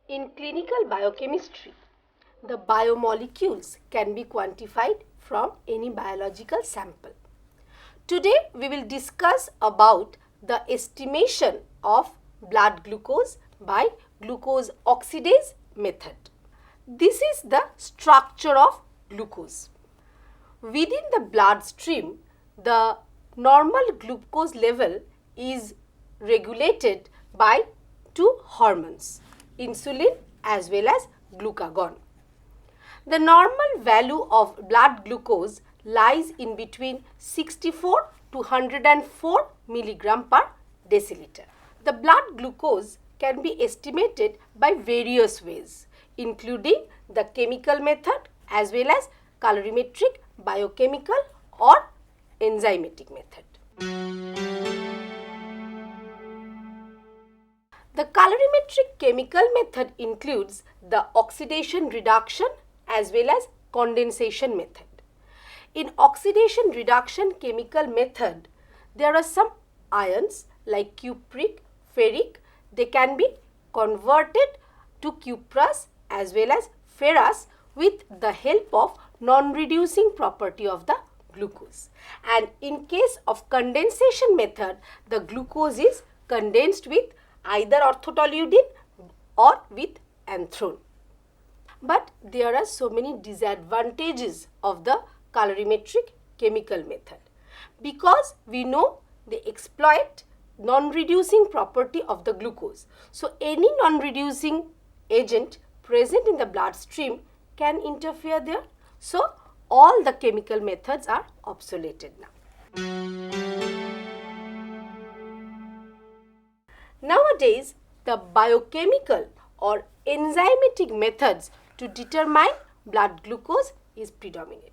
In clinical biochemistry, the biomolecules can be quantified from any biological sample. Today, we will discuss about the estimation of blood glucose by glucose oxidase method. This is the structure of glucose. Within the bloodstream, the normal glucose level is regulated by two hormones, insulin as well as glucagon. The normal value of blood glucose lies in between 64 to 104 milligram per deciliter. The blood glucose can be estimated by various ways, including the chemical method as well as colorimetric, biochemical or enzymatic method. The colorimetric chemical method includes the oxidation reduction as well as condensation method. In oxidation reduction chemical method, there are some ions like cupric, ferric. They can be converted to cuprous as well as ferrous with the help of non-reducing property of the glucose. And in case of condensation method, the glucose is condensed with either orthotoluidine or with anthrone. But there are so many disadvantages of the colorimetric chemical method, because we know they exploit non-reducing property of the glucose. So any non-reducing agent present in the bloodstream can interfere there. So all the chemical methods are obsoleted now. Nowadays, the biochemical or enzymatic methods to determine blood glucose is predominated.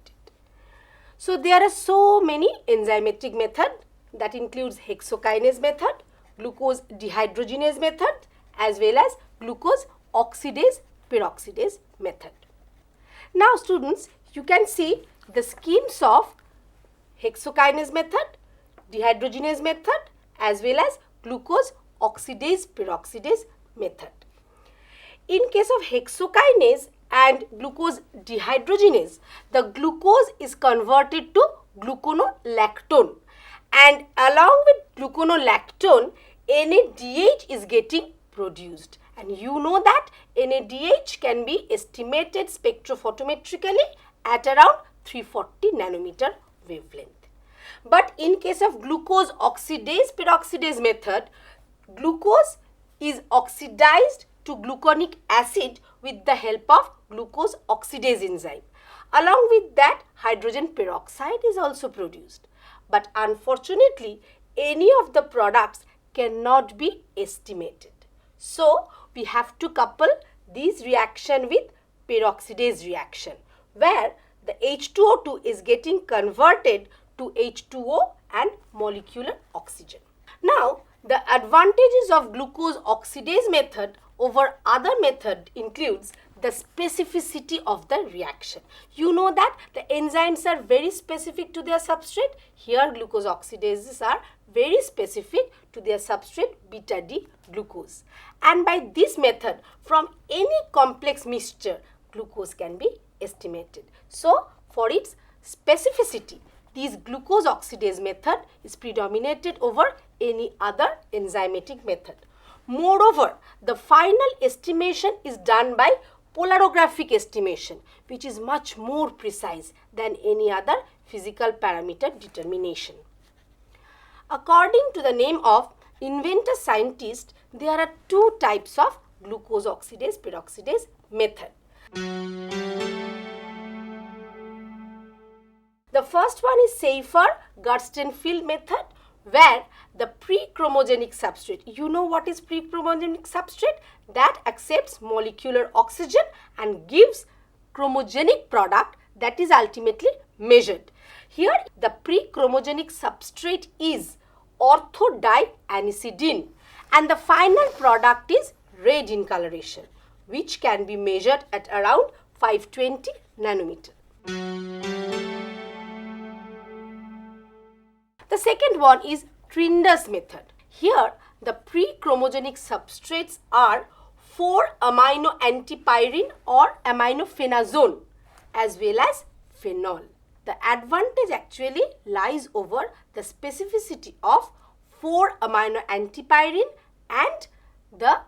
So there are so many enzymatic methods that includes hexokinase method, glucose dehydrogenase method as well as glucose oxidase peroxidase method. Now students, you can see the schemes of hexokinase method, dehydrogenase method as well as glucose oxidase peroxidase method. In case of hexokinase and glucose dehydrogenase, the glucose is converted to gluconolactone, and along with gluconolactone, NADH is getting produced. And you know that NADH can be estimated spectrophotometrically at around 340 nanometer wavelength. But in case of glucose oxidase peroxidase method, glucose is oxidized to gluconic acid with the help of glucose oxidase enzyme. Along with that, hydrogen peroxide is also produced. But unfortunately, any of the products cannot be estimated. So we have to couple this reaction with peroxidase reaction, where the H2O2 is getting converted to H2O and molecular oxygen. Now, the advantages of glucose oxidase method over other method includes the specificity of the reaction. You know that the enzymes are very specific to their substrate. Here glucose oxidases are very specific to their substrate beta D glucose. And by this method, from any complex mixture, glucose can be estimated. So for its specificity, this glucose oxidase method is predominated over any other enzymatic method. Moreover, the final estimation is done by polarographic estimation, which is much more precise than any other physical parameter determination. According to the name of inventor scientist, there are two types of glucose oxidase peroxidase method. The first one is Saifer-Gerstenfeld method, where the pre-chromogenic substrate, you know what is pre-chromogenic substrate? That accepts molecular oxygen and gives chromogenic product that is ultimately measured. Here the pre-chromogenic substrate is orthodianisidine and the final product is red in coloration, which can be measured at around 520 nanometer. The second one is Trinder's method. Here the pre-chromogenic substrates are 4-amino antipyrine or aminophenazone as well as phenol. The advantage actually lies over the specificity of 4-amino antipyrine and the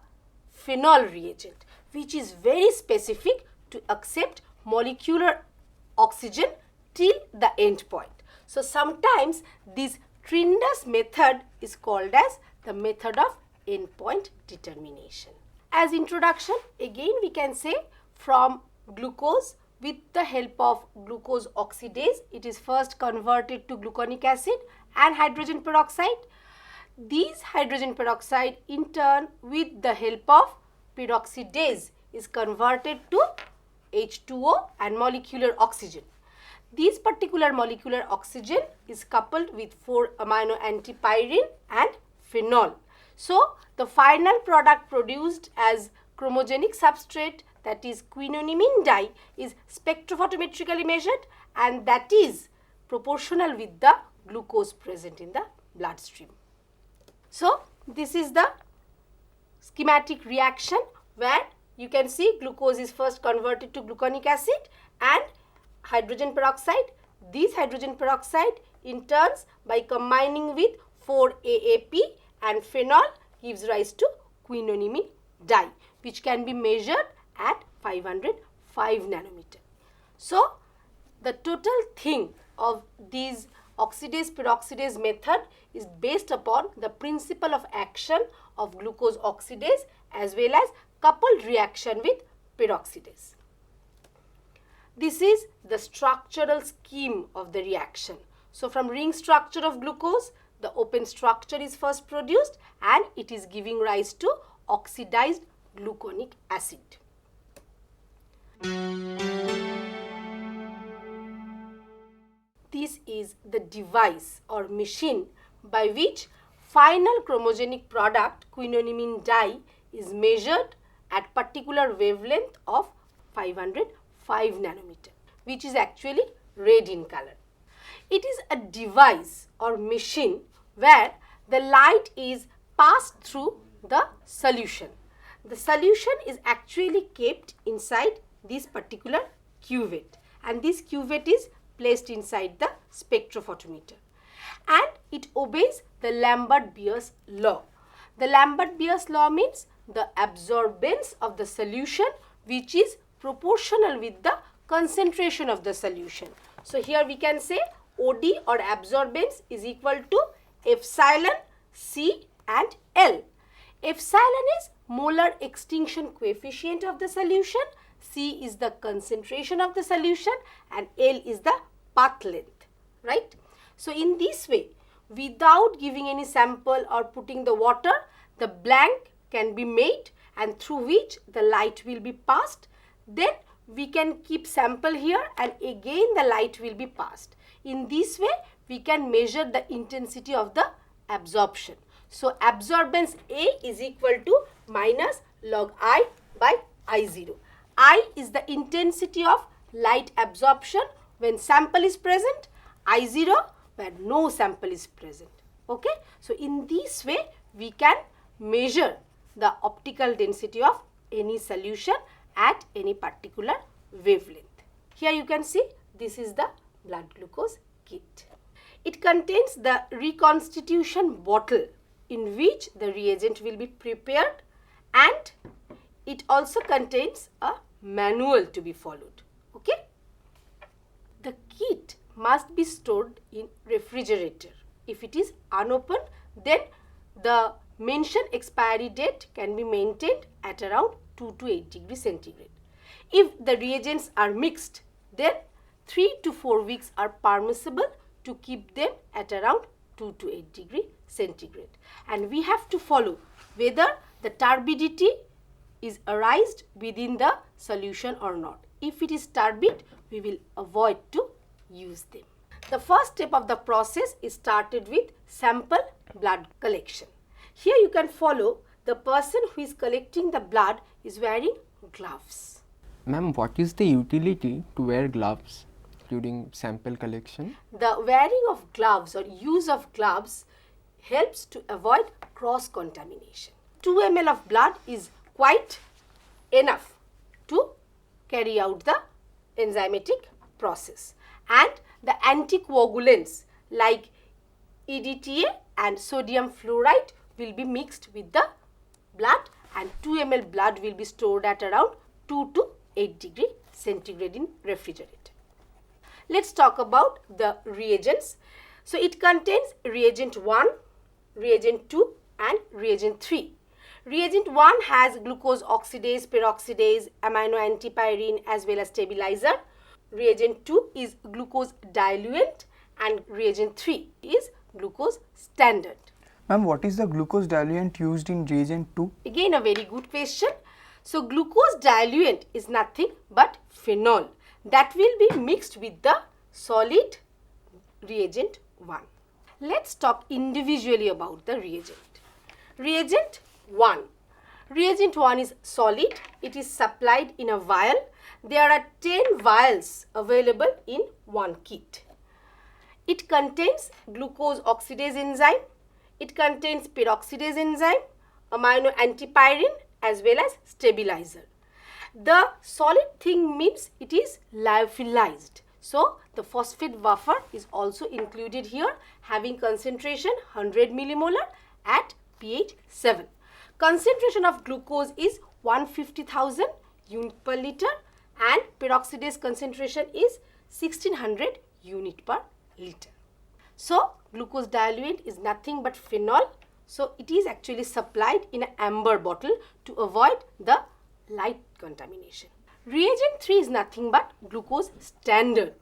phenol reagent, which is very specific to accept molecular oxygen till the end point. So sometimes this Trinder's method is called as the method of endpoint determination. As introduction, again we can say from glucose, with the help of glucose oxidase, it is first converted to gluconic acid and hydrogen peroxide. These hydrogen peroxide in turn with the help of peroxidase is converted to H2O and molecular oxygen. This particular molecular oxygen is coupled with 4-amino antipyrine and phenol. So, the final product produced as chromogenic substrate, that is quinonimine dye, is spectrophotometrically measured, and that is proportional with the glucose present in the bloodstream. So, this is the schematic reaction where you can see glucose is first converted to gluconic acid and hydrogen peroxide. This hydrogen peroxide in turns by combining with 4-AAP and phenol gives rise to quinonimine dye, which can be measured at 505 nanometer. So, the total thing of these oxidase peroxidase method is based upon the principle of action of glucose oxidase as well as coupled reaction with peroxidase. This is the structural scheme of the reaction. So, from ring structure of glucose, the open structure is first produced and it is giving rise to oxidized gluconic acid. This is the device or machine by which final chromogenic product quinonimine dye is measured at particular wavelength of 505 nanometer, which is actually red in color. It is a device or machine where the light is passed through the solution. The solution is actually kept inside this particular cuvette, and this cuvette is placed inside the spectrophotometer, and it obeys the Lambert-Beer's law. The Lambert-Beer's law means the absorbance of the solution which is proportional with the concentration of the solution. So, here we can say OD or absorbance is equal to epsilon C and L. Epsilon is molar extinction coefficient of the solution, C is the concentration of the solution and L is the path length, right. So, in this way, without giving any sample or putting the water, the blank can be made and through which the light will be passed. Then we can keep sample here and again the light will be passed. In this way, we can measure the intensity of the absorption. So, absorbance A is equal to minus log I by I0. I is the intensity of light absorption when sample is present, I0 where no sample is present. Okay? So, in this way, we can measure the optical density of any solution at any particular wavelength. Here you can see this is the blood glucose kit. It contains the reconstitution bottle in which the reagent will be prepared, and it also contains a manual to be followed. Okay? The kit must be stored in refrigerator. If it is unopened, then the mentioned expiry date can be maintained at around 2 to 8 degrees centigrade. If the reagents are mixed, then 3 to 4 weeks are permissible to keep them at around 2 to 8 degree centigrade. And we have to follow whether the turbidity is arised within the solution or not. If it is turbid, we will avoid to use them. The first step of the process is started with sample blood collection. Here you can follow the person who is collecting the blood is wearing gloves. Ma'am, what is the utility to wear gloves during sample collection? The wearing of gloves or use of gloves helps to avoid cross contamination. 2 ml of blood is quite enough to carry out the enzymatic process. And the anticoagulants like EDTA and sodium fluoride will be mixed with the blood, and 2 ml blood will be stored at around 2 to 8 degree centigrade in refrigerator. Let's talk about the reagents. So it contains reagent 1, reagent 2 and reagent 3. Reagent 1 has glucose oxidase, peroxidase, amino antipyrine as well as stabilizer. Reagent 2 is glucose diluent and reagent 3 is glucose standard. Ma'am, what is the glucose diluent used in reagent 2? Again a very good question. So glucose diluent is nothing but phenol that will be mixed with the solid reagent 1. Let's talk individually about the reagent. Reagent 1. Reagent 1 is solid. It is supplied in a vial. There are 10 vials available in one kit. It contains glucose oxidase enzyme. It contains peroxidase enzyme, amino antipyrine as well as stabilizer. The solid thing means it is lyophilized. So the phosphate buffer is also included here, having concentration 100 millimolar at pH 7. Concentration of glucose is 150,000 unit per liter and peroxidase concentration is 1600 unit per liter. So glucose diluent is nothing but phenol. So it is actually supplied in an amber bottle to avoid the light contamination. Reagent 3 is nothing but glucose standard.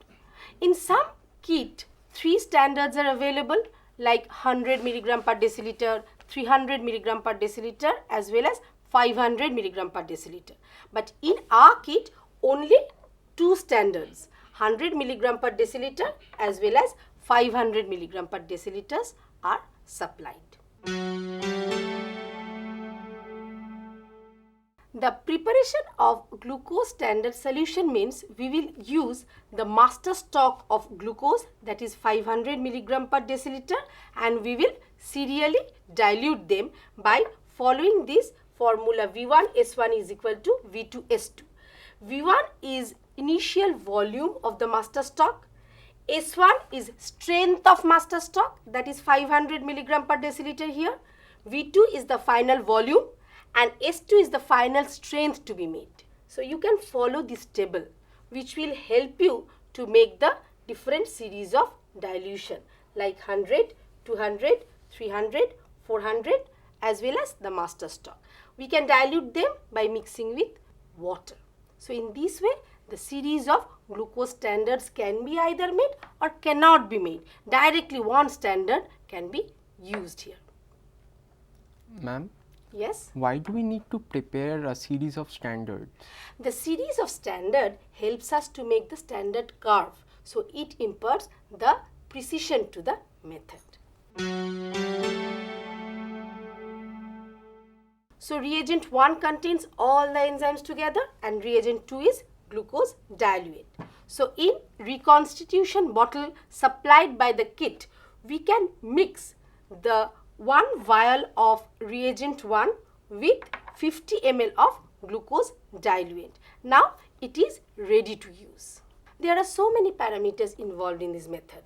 In some kit, 3 standards are available like 100 mg per deciliter, 300 mg per deciliter as well as 500 mg per deciliter. But in our kit, only 2 standards, 100 mg per deciliter as well as 500 mg per deciliters are supplied. The preparation of glucose standard solution means we will use the master stock of glucose, that is 500 mg per deciliter, and we will serially dilute them by following this formula. V1S1 is equal to V2S2. V1 is initial volume of the master stock. S1 is strength of master stock, that is 500 mg per deciliter here. V2 is the final volume and S2 is the final strength to be made. So you can follow this table which will help you to make the different series of dilution like 100, 200, 300, 400 as well as the master stock. We can dilute them by mixing with water. So in this way, the series of glucose standards can be either made or cannot be made. Directly one standard can be used here. Ma'am, Yes? why do we need to prepare a series of standards? The series of standard helps us to make the standard curve. So it imparts the precision to the method. So reagent 1 contains all the enzymes together and reagent 2 is glucose diluent. So in reconstitution bottle supplied by the kit, we can mix the 1 vial of reagent 1 with 50 ml of glucose diluent. Now it is ready to use. There are so many parameters involved in this method.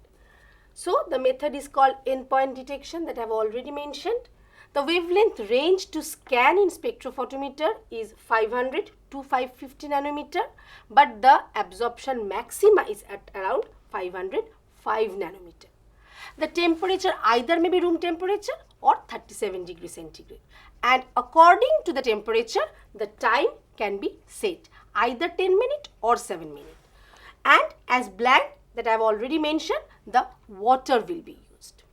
So the method is called endpoint detection that I have already mentioned. The wavelength range to scan in spectrophotometer is 500 to 550 nanometer, but the absorption maxima is at around 505 nanometer. The temperature either may be room temperature or 37 degrees centigrade, and according to the temperature the time can be set either 10 minutes or 7 minutes. And as blank that I have already mentioned, the water will be used.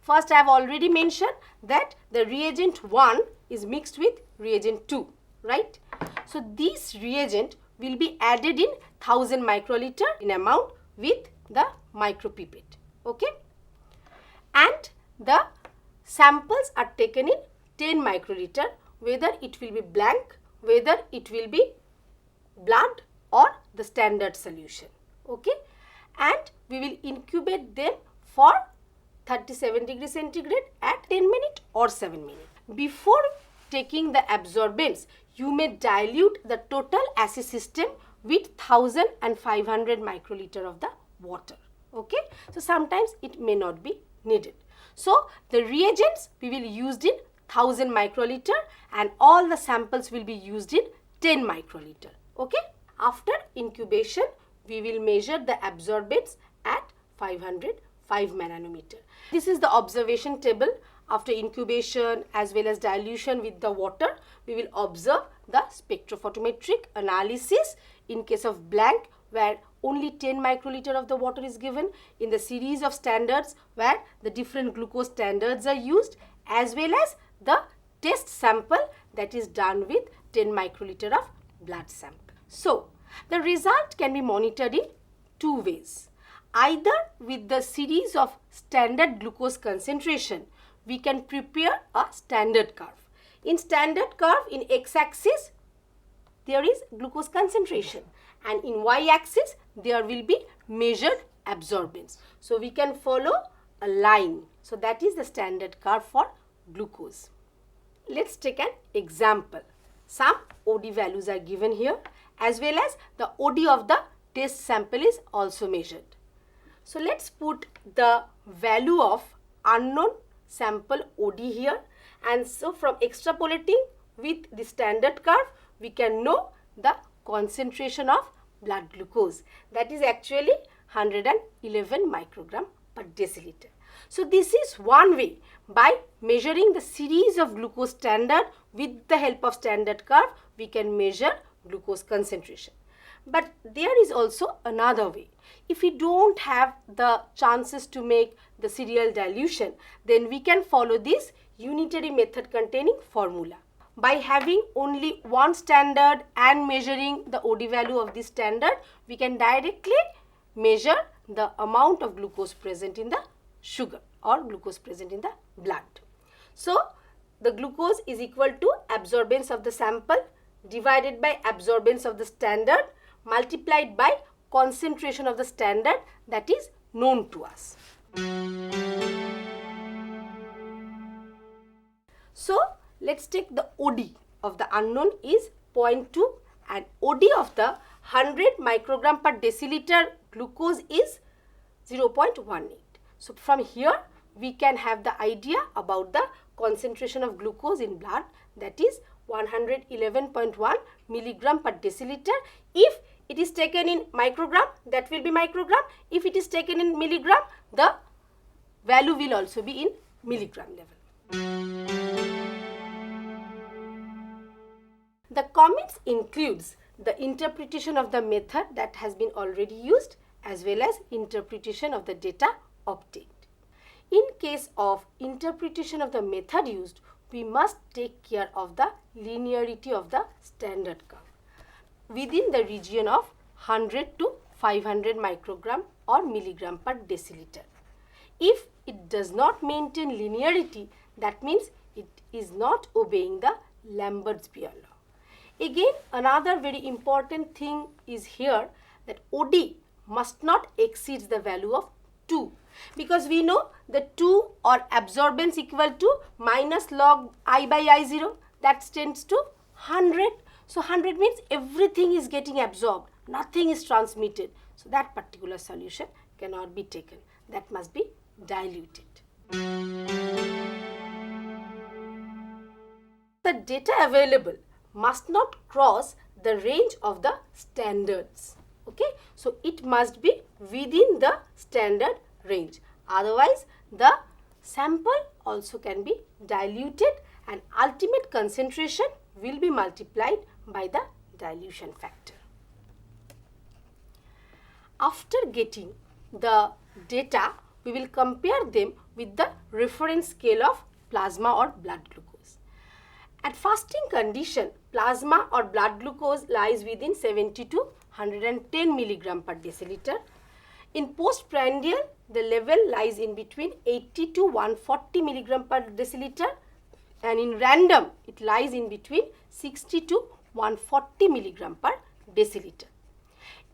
First, I have already mentioned that the reagent 1 is mixed with reagent 2, right? So this reagent will be added in 1000 microliter in amount with the micropipette, okay? And the samples are taken in 10 microliter, whether it will be blank, whether it will be blood or the standard solution, okay? And we will incubate them for 37 degrees centigrade at 10 minutes or 7 minutes. before taking the absorbents, you may dilute the total acid system with 1000 and 500 microliter of the water. Okay, so sometimes it may not be needed. So the reagents we will use in 1000 microliter and all the samples will be used in 10 microliter. Okay, after incubation we will measure the absorbents at 505 nanometer. This is the observation table. After incubation as well as dilution with the water, we will observe the spectrophotometric analysis in case of blank, where only 10 microliter of the water is given, in the series of standards where the different glucose standards are used, as well as the test sample that is done with 10 microliter of blood sample. So the result can be monitored in two ways. Either with the series of standard glucose concentration, we can prepare a standard curve. In standard curve, in x-axis there is glucose concentration and in y-axis there will be measured absorbance. So we can follow a line. So that is the standard curve for glucose. Let's take an example. Some OD values are given here, as well as the OD of the test sample is also measured. So let's put the value of unknown sample OD here, and so from extrapolating with the standard curve we can know the concentration of blood glucose, that is actually 111 microgram per deciliter. So this is one way, by measuring the series of glucose standard with the help of standard curve we can measure glucose concentration. But there is also another way. If we don't have the chances to make the serial dilution, then we can follow this unitary method containing formula. By having only one standard and measuring the OD value of this standard, we can directly measure the amount of glucose present in the sugar or glucose present in the blood. So the glucose is equal to absorbance of the sample divided by absorbance of the standard multiplied by concentration of the standard that is known to us. So let's take the OD of the unknown is 0.2 and OD of the 100 microgram per deciliter glucose is 0.18. So from here we can have the idea about the concentration of glucose in blood, that is 111.1 milligram per deciliter. If it is taken in microgram, that will be microgram. If it is taken in milligram, the value will also be in milligram level. The comments includes the interpretation of the method that has been already used as well as interpretation of the data obtained. In case of interpretation of the method used, we must take care of the linearity of the standard curve within the region of 100 to 500 microgram or milligram per deciliter. If it does not maintain linearity, that means it is not obeying the Lambert's-Beer law. Again, another very important thing is here that OD must not exceed the value of 2, because we know the 2 or absorbance equal to minus log I by I0, that tends to 100. So 100 means everything is getting absorbed, nothing is transmitted. So that particular solution cannot be taken, that must be diluted. The data available must not cross the range of the standards. Okay, so it must be within the standard range, otherwise the sample also can be diluted and ultimate concentration will be multiplied by the dilution factor. After getting the data, we will compare them with the reference scale of plasma or blood glucose. At fasting condition, plasma or blood glucose lies within 70 to 110 milligram per deciliter. In postprandial, the level lies in between 80 to 140 milligram per deciliter, and in random, it lies in between 60 to 140 milligram per deciliter.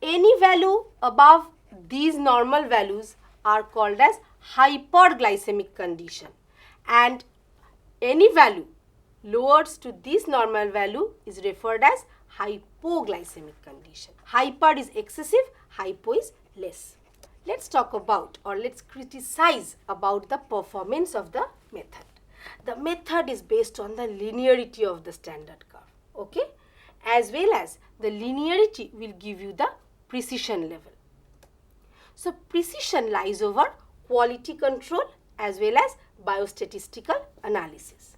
Any value above these normal values are called as hyperglycemic condition, and any value lowers to this normal value is referred as hypoglycemic condition. Hyper is excessive, hypo is less. Let's talk about, or let's criticize about the performance of the method. The method is based on the linearity of the standard curve, okay? As well as the linearity will give you the precision level. So precision lies over quality control as well as biostatistical analysis.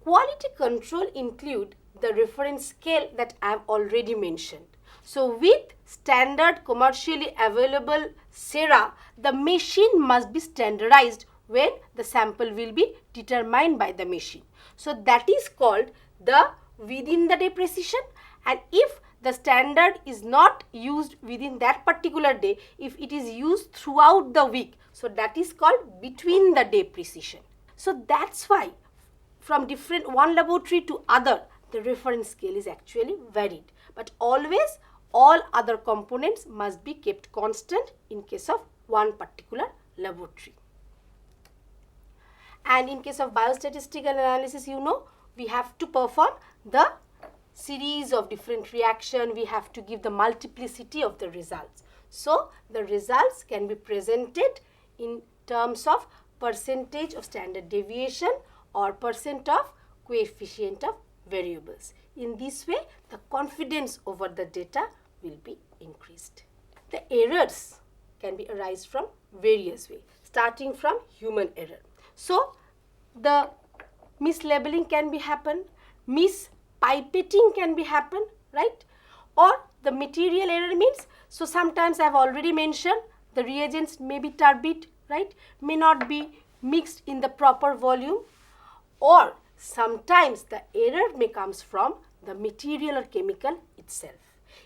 Quality control include the reference scale that I have already mentioned. So with standard commercially available sera, the machine must be standardized when the sample will be determined by the machine. So that is called the within the day precision, and if the standard is not used within that particular day, if it is used throughout the week, so that is called between the day precision. So that's why from different one laboratory to other, the reference scale is actually varied, but always all other components must be kept constant in case of one particular laboratory. And in case of biostatistical analysis, you know, we have to perform the series of different reaction, we have to give the multiplicity of the results. So the results can be presented in terms of percentage of standard deviation or percent of coefficient of variables. In this way, the confidence over the data will be increased. The errors can be arise from various ways, starting from human error. So the mislabeling can be happen, mispipetting can be happen, right? Or the material error means, so sometimes I have already mentioned the reagents may be turbid, right? May not be mixed in the proper volume, or sometimes the error may comes from the material or chemical itself.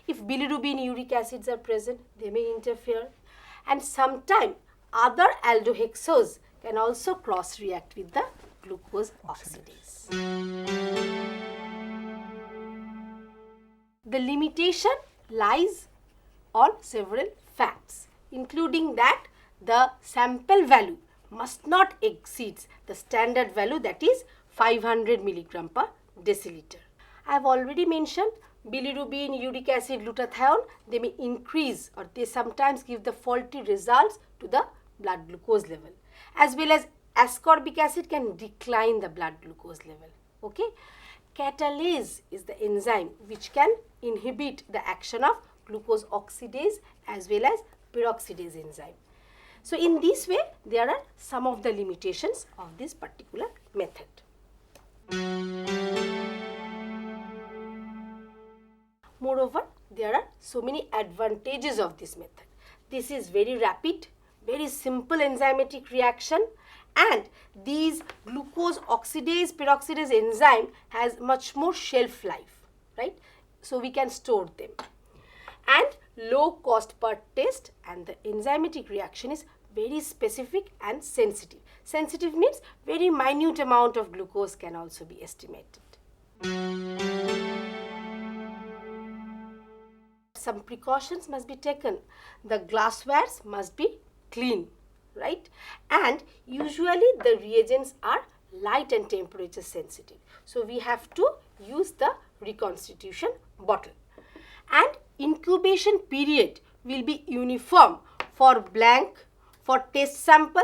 If bilirubin, uric acids are present, they may interfere, and sometimes other aldohexose can also cross react with the glucose oxidase. The limitation lies on several facts, including that the sample value must not exceed the standard value, that is 500 milligram per deciliter. I have already mentioned bilirubin, uric acid, glutathione, they may increase or they sometimes give the faulty results to the blood glucose level, as well as ascorbic acid can decline the blood glucose level, okay? Catalase is the enzyme which can inhibit the action of glucose oxidase as well as peroxidase enzyme. So in this way, there are some of the limitations of this particular method. Moreover, there are so many advantages of this method. This is very rapid, very simple enzymatic reaction, and these glucose oxidase peroxidase enzyme has much more shelf life, right? So we can store them, and low cost per test, and the enzymatic reaction is very specific and sensitive. Sensitive means very minute amount of glucose can also be estimated. Some precautions must be taken. The glasswares must be clean, right? And usually the reagents are light and temperature sensitive. So we have to use the reconstitution bottle. And incubation period will be uniform for blank, for test sample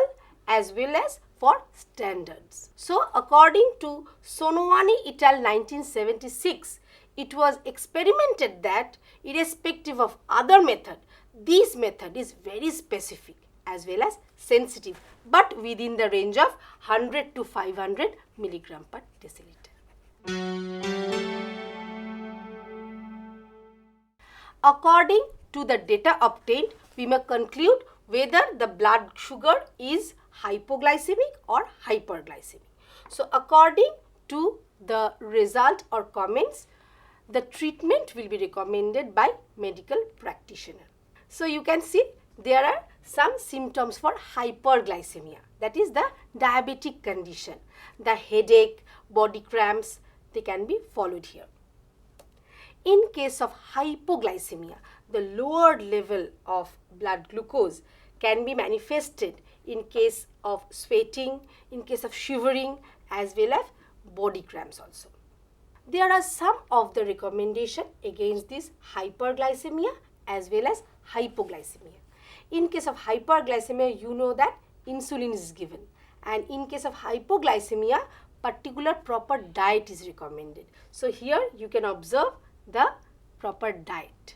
as well as for standards. So according to Sonoani et al. 1976, it was experimented that irrespective of other method, this method is very specific as well as sensitive, but within the range of 100 to 500 milligram per deciliter. According to the data obtained, we may conclude whether the blood sugar is hypoglycemic or hyperglycemic. So according to the result or comments, the treatment will be recommended by medical practitioner. So you can see there are some symptoms for hyperglycemia, that is the diabetic condition. The headache, body cramps, they can be followed here. In case of hypoglycemia, the lower level of blood glucose can be manifested in case of sweating, in case of shivering, as well as body cramps also. There are some of the recommendation against this hyperglycemia as well as hypoglycemia. In case of hyperglycemia, you know that insulin is given, and in case of hypoglycemia, particular proper diet is recommended. So here you can observe the proper diet.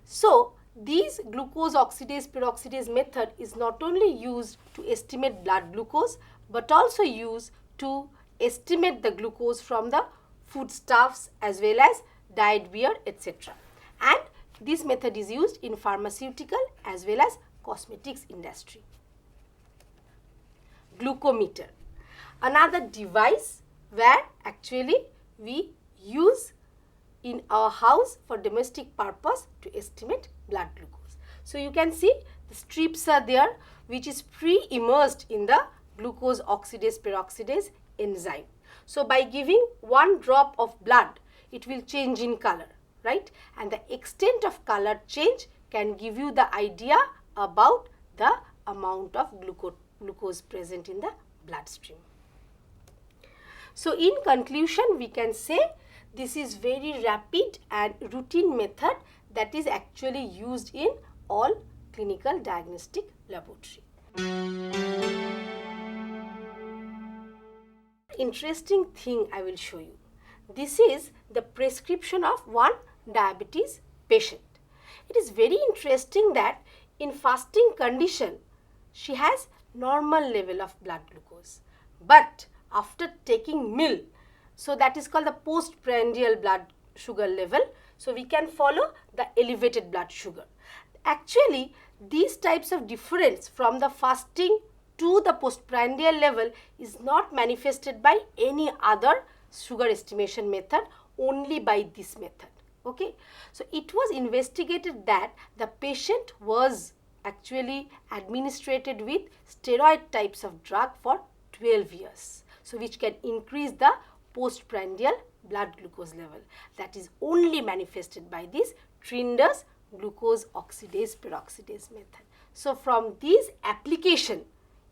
So these glucose oxidase peroxidase method is not only used to estimate blood glucose but also used to estimate the glucose from the foodstuffs as well as diet beer, etc. And this method is used in pharmaceutical as well as cosmetics industry. Glucometer, another device where actually we use in our house for domestic purpose to estimate blood glucose. So you can see the strips are there which is pre-immersed in the glucose oxidase peroxidase enzyme. So by giving 1 drop of blood, it will change in color, right? And the extent of color change can give you the idea about the amount of glucose present in the bloodstream. So in conclusion, we can say this is very rapid and routine method that is actually used in all clinical diagnostic laboratory. Interesting thing I will show you. This is the prescription of one diabetes patient. It is very interesting that in fasting condition, she has normal level of blood glucose. But after taking meal, so that is called the postprandial blood sugar level. So we can follow the elevated blood sugar. Actually, these types of difference from the fasting to the postprandial level is not manifested by any other sugar estimation method, only by this method. Okay, so it was investigated that the patient was actually administered with steroid types of drug for 12 years. So which can increase the postprandial blood glucose level. That is only manifested by this Trinder's glucose oxidase peroxidase method. So from this application,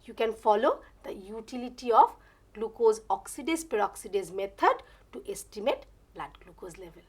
you can follow the utility of glucose oxidase peroxidase method to estimate blood glucose level.